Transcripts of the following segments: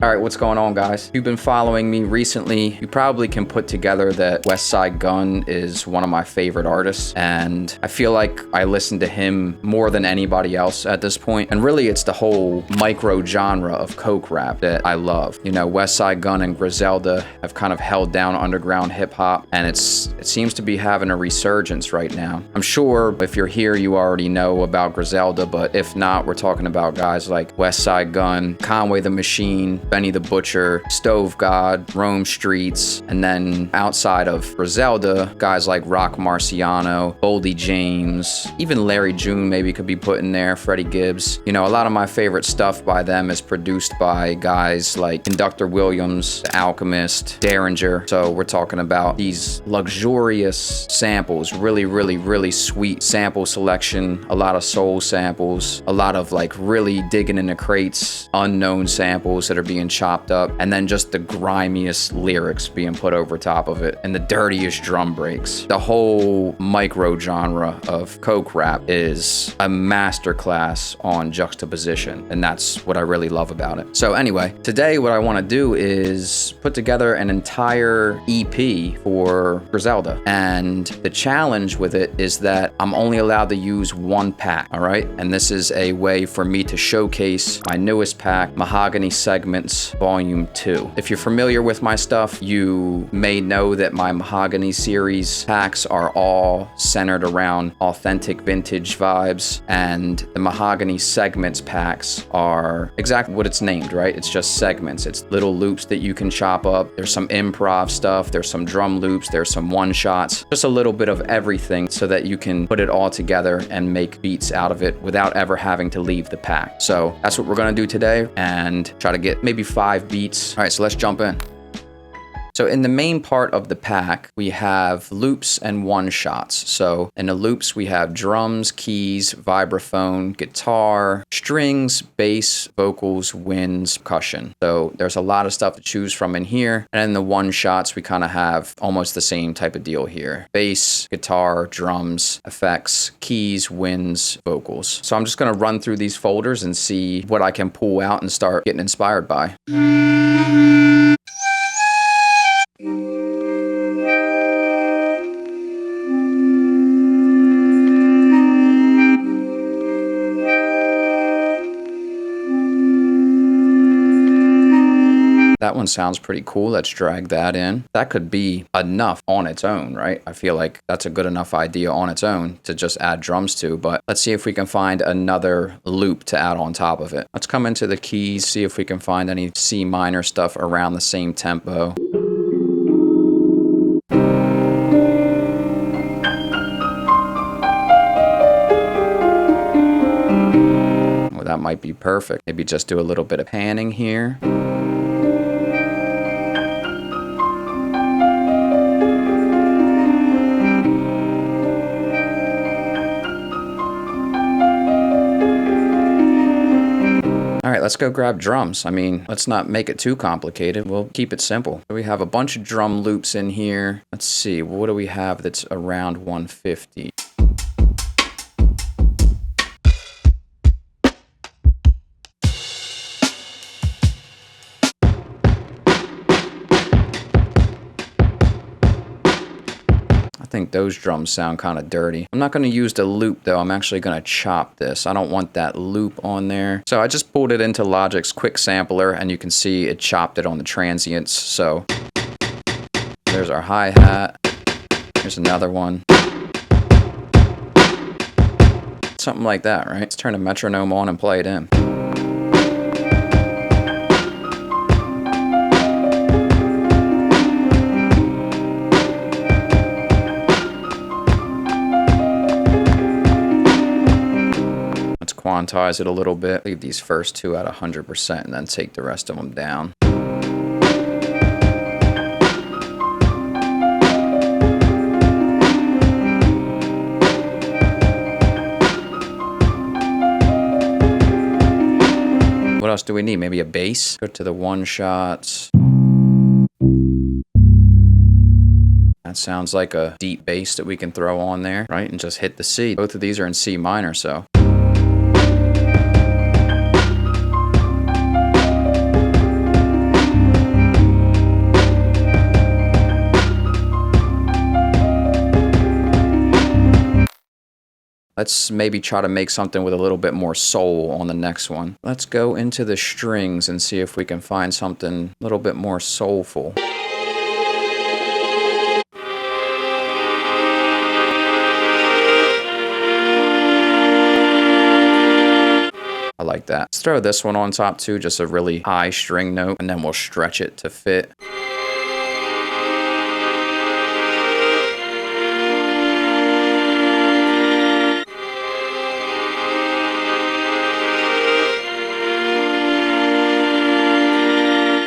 All right, what's going on, guys? If you've been following me recently, you probably can put together that West Side Gun is one of my favorite artists, and I feel like I listen to him more than anybody else at this point. And really, it's the whole micro genre of coke rap that I love. You know, West Side Gun and Griselda have kind of held down underground hip hop, and it seems to be having a resurgence right now. I'm sure if you're here, you already know about Griselda, but if not, we're talking about guys like West Side Gun, Conway the Machine, Benny the Butcher, Stove God, Rome Streets, and then outside of Griselda, guys like Rock Marciano, Boldy James, even Larry June maybe could be put in there, Freddie Gibbs. You know, a lot of my favorite stuff by them is produced by guys like Conductor Williams, The Alchemist, Derringer. So we're talking about these luxurious samples, really sweet sample selection, a lot of soul samples, a lot of like really digging in the crates, unknown samples that are being chopped up, and then just the grimiest lyrics being put over top of it and the dirtiest drum breaks. The whole micro genre of coke rap is a masterclass on juxtaposition, and that's what I really love about it. So anyway, today what I want to do is put together an entire EP for Griselda, and the challenge with it is that I'm only allowed to use one pack, all right? And this is a way for me to showcase my newest pack, Mahogany Segments Volume 2. If you're familiar with my stuff, you may know that my Mahogany series packs are all centered around authentic vintage vibes, and the Mahogany Segments packs are exactly what it's named, right? It's just segments. It's little loops that you can chop up. There's some improv stuff, there's some drum loops, there's some one-shots, just a little bit of everything so that you can put it all together and make beats out of it without ever having to leave the pack. So that's what we're gonna do today, and try to get maybe 5 beats. All right, so let's jump in. So in the main part of the pack, we have loops and one-shots. So in the loops, we have drums, keys, vibraphone, guitar, strings, bass, vocals, winds, percussion. So there's a lot of stuff to choose from in here. And in the one-shots, we kind of have almost the same type of deal here. Bass, guitar, drums, effects, keys, winds, vocals. So I'm just gonna run through these folders and see what I can pull out and start getting inspired by. That one sounds pretty cool. Let's drag that in. That could be enough on its own, right? I feel like that's a good enough idea on its own to just add drums to, but let's see if we can find another loop to add on top of it. Let's come into the keys, see if we can find any C minor stuff around the same tempo. Well, that might be perfect. Maybe just do a little bit of panning here. All right, let's go grab drums. I mean, let's not make it too complicated. We'll keep it simple. So we have a bunch of drum loops in here. Let's see, what do we have that's around 150? I think those drums sound kind of dirty. I'm not going to use the loop though. I'm actually going to chop this. I don't want that loop on there. So I just pulled it into Logic's quick sampler, and you can see it chopped it on the transients. So there's our hi-hat. Here's another one. Something like that, right? Let's turn a metronome on and play it in. Quantize it a little bit, leave these first two at 100%, and then take the rest of them down. What else do we need? Maybe a bass? Go to the one-shots. That sounds like a deep bass that we can throw on there, right? And just hit the C. Both of these are in C minor, so. Let's maybe try to make something with a little bit more soul on the next one. Let's go into the strings and see if we can find something a little bit more soulful. I like that. Let's throw this one on top too, just a really high string note, and then we'll stretch it to fit.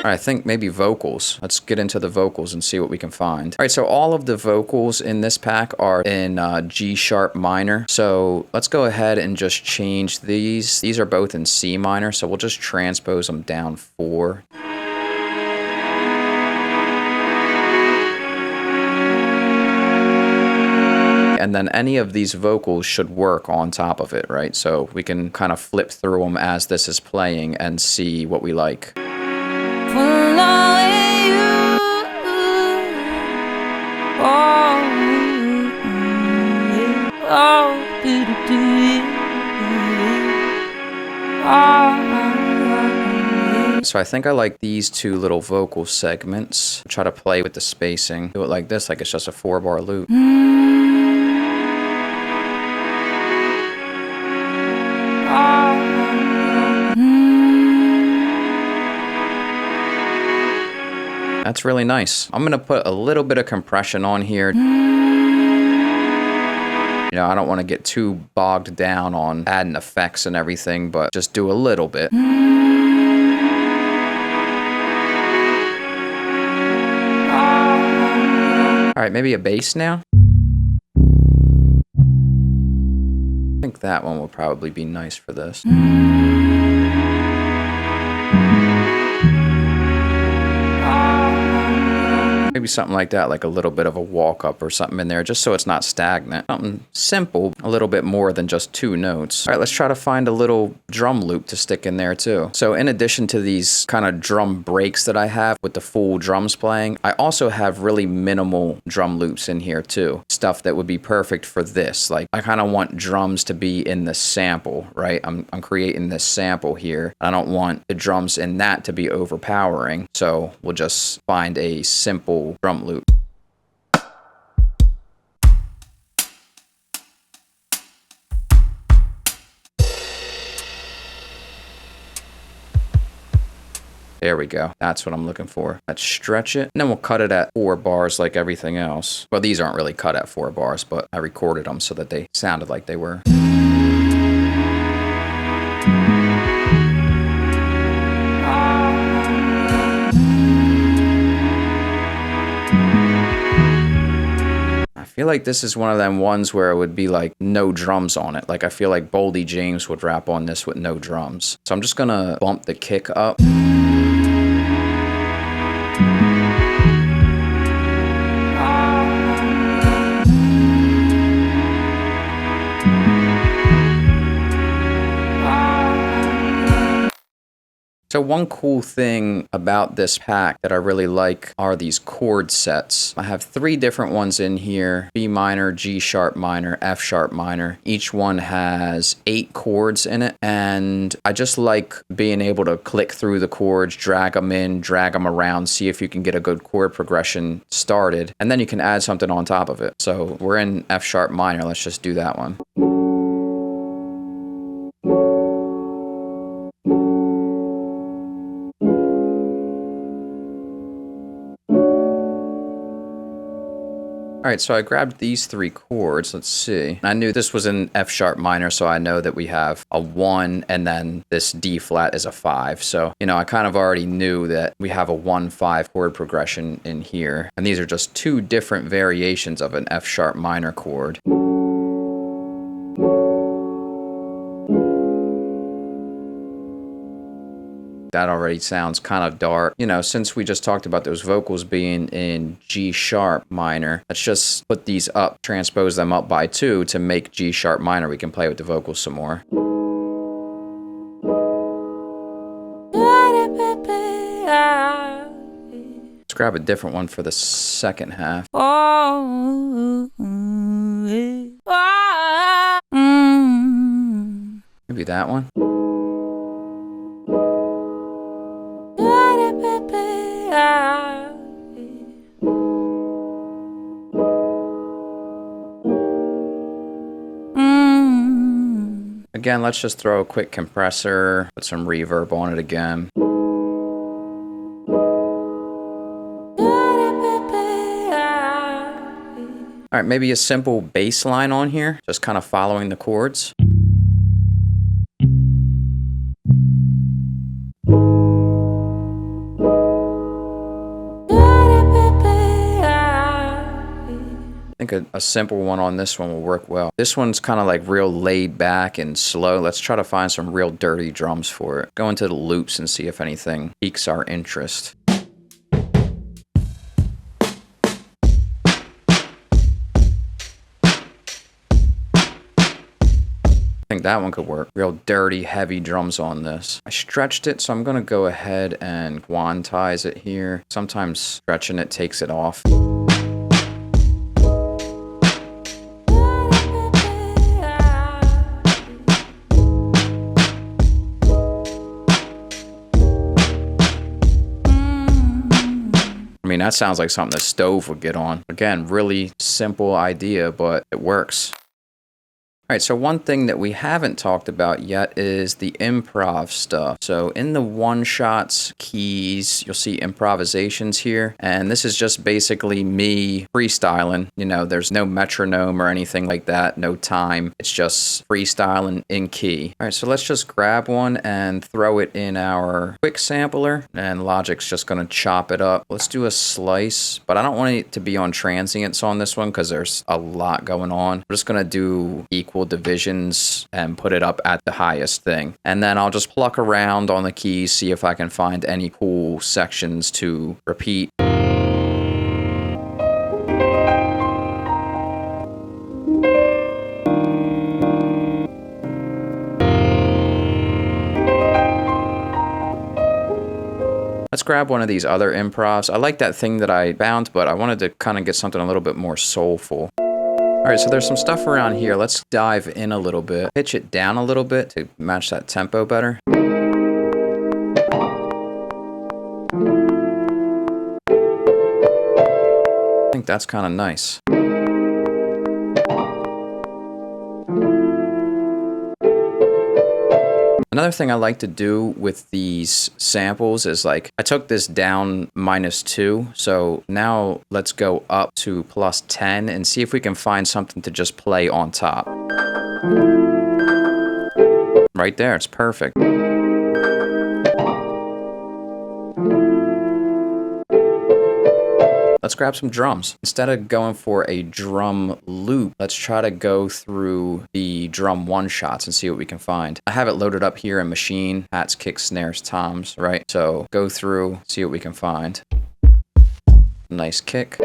All right, I think maybe vocals. Let's get into the vocals and see what we can find. All right, so all of the vocals in this pack are in G sharp minor. So let's go ahead and just change these. These are both in C minor, so we'll just transpose them down 4. And then any of these vocals should work on top of it, right? So we can kind of flip through them as this is playing and see what we like. So I think I like these 2 little vocal segments. Try to play with the spacing. Do it like this, like it's just a 4-bar loop. That's really nice. I'm gonna put a little bit of compression on here. You know, I don't want to get too bogged down on adding effects and everything, but just do a little bit. All right, maybe a bass now. I think that one will probably be nice for this. Maybe something like that, like a little bit of a walk up or something in there, just so it's not stagnant. Something simple, a little bit more than just 2 notes. All right, let's try to find a little drum loop to stick in there too. So in addition to these kind of drum breaks that I have with the full drums playing, I also have really minimal drum loops in here too. Stuff that would be perfect for this. Like I kind of want drums to be in the sample, right? I'm creating this sample here. I don't want the drums in that to be overpowering. So we'll just find a simple drum loop. There we go. That's what I'm looking for. Let's stretch it. And then we'll cut it at 4 bars like everything else. Well, these aren't really cut at 4 bars, but I recorded them so that they sounded like they were. I feel like this is one of them ones where it would be like no drums on it. Like I feel like Boldy James would rap on this with no drums. So I'm just gonna bump the kick up. So one cool thing about this pack that I really like are these chord sets. I have 3 different ones in here: B minor, G sharp minor, F sharp minor. Each one has 8 chords in it, and I just like being able to click through the chords, drag them in, drag them around, see if you can get a good chord progression started, and then you can add something on top of it. So we're in F sharp minor. Let's just do that one. All right, so I grabbed these 3 chords. Let's see. I knew this was in F sharp minor, so I know that we have a 1 and then this D flat is a 5. So, you know, I kind of already knew that we have a 1-5 chord progression in here. And these are just 2 different variations of an F sharp minor chord. That already sounds kind of dark. You know, since we just talked about those vocals being in G sharp minor, let's just put these up, transpose them up by 2 to make G sharp minor. We can play with the vocals some more. Let's grab a different one for the second half. Maybe that one. Again, let's just throw a quick compressor, put some reverb on it again. All right, maybe a simple bass line on here, just kind of following the chords. I think a simple one on this one will work well. This one's kind of like real laid back and slow. Let's try to find some real dirty drums for it. Go into the loops and see if anything piques our interest. I think that one could work. Real dirty, heavy drums on this. I stretched it, so I'm gonna go ahead and quantize it here. Sometimes stretching it takes it off. I mean, that sounds like something the stove would get on. Again, really simple idea, but it works. All right, so one thing that we haven't talked about yet is the improv stuff. So in the one-shots keys, you'll see improvisations here. And this is just basically me freestyling. You know, there's no metronome or anything like that, no time. It's just freestyling in key. All right, so let's just grab one and throw it in our quick sampler. And Logic's just gonna chop it up. Let's do a slice, but I don't want it to be on transients on this one because there's a lot going on. I'm just gonna do equal divisions and put it up at the highest thing. And then I'll just pluck around on the keys, see if I can find any cool sections to repeat. Let's grab one of these other improvs. I like that thing that I found, but I wanted to kind of get something a little bit more soulful. All right, so there's some stuff around here. Let's dive in a little bit. Pitch it down a little bit to match that tempo better. I think that's kind of nice. Another thing I like to do with these samples is like, I took this down -2, so now let's go up to +10 and see if we can find something to just play on top. Right there, it's perfect. Let's grab some drums. Instead of going for a drum loop, let's try to go through the drum one-shots and see what we can find. I have it loaded up here in Machine, hats, kicks, snares, toms, right? So go through, see what we can find. Nice kick.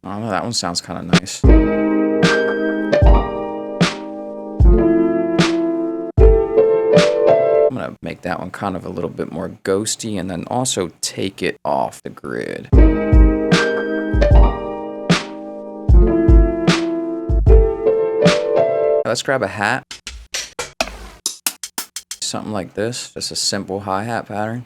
Oh, that one sounds kind of nice. I'm gonna make that one kind of a little bit more ghosty and then also take it off the grid. Let's grab a hat. Something like this, just a simple hi-hat pattern.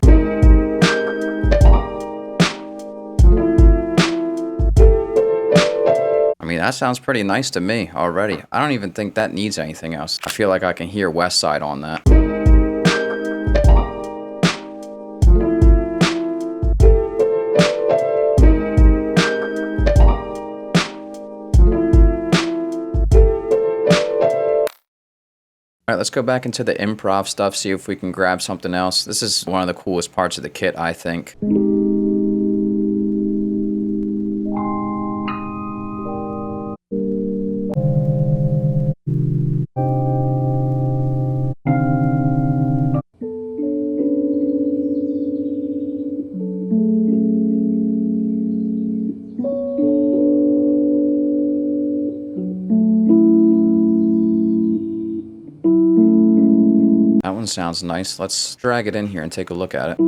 I mean, that sounds pretty nice to me already. I don't even think that needs anything else. I feel like I can hear West Side on that. All right, let's go back into the improv stuff, see if we can grab something else. This is one of the coolest parts of the kit, I think. That one sounds nice. Let's drag it in here and take a look at it.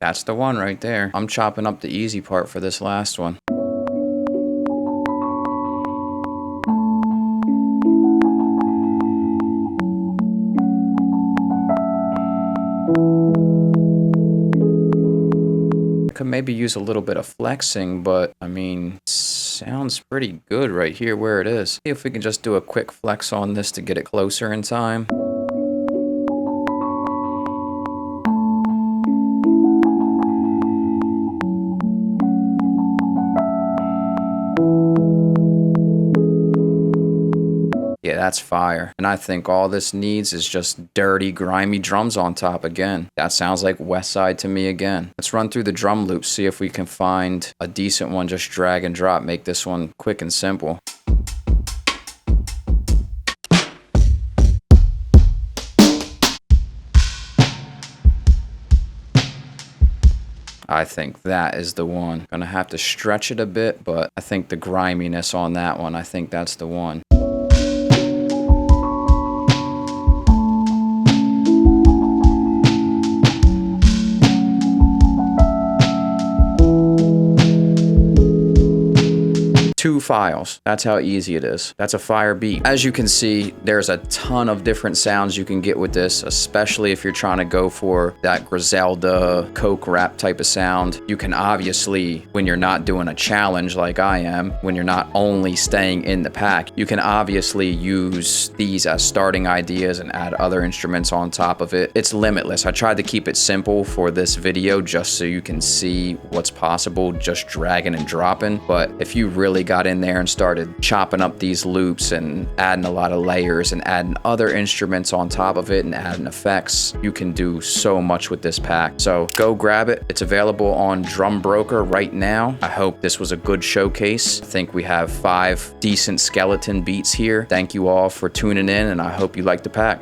That's the one right there. I'm chopping up the easy part for this last one. Could maybe use a little bit of flexing, but I mean, sounds pretty good right here where it is. See if we can just do a quick flex on this to get it closer in time. Yeah, that's fire. And I think all this needs is just dirty, grimy drums on top again. That sounds like West Side to me again. Let's run through the drum loops, see if we can find a decent one, just drag and drop, make this one quick and simple. I think that is the one. Gonna have to stretch it a bit, but I think the griminess on that one, I think that's the one. Two files. That's how easy it is. That's a fire beat. As you can see, there's a ton of different sounds you can get with this, especially if you're trying to go for that Griselda, Coke rap type of sound. You can obviously, when you're not doing a challenge like I am, when you're not only staying in the pack, you can obviously use these as starting ideas and add other instruments on top of it. It's limitless. I tried to keep it simple for this video just so you can see what's possible just dragging and dropping. But if you really got in there and started chopping up these loops and adding a lot of layers and adding other instruments on top of it and adding effects, you can do so much with this pack. So go grab it. It's available on Drum Broker right now. I hope this was a good showcase. I think we have 5 decent skeleton beats here. Thank you all for tuning in, and I hope you like the pack.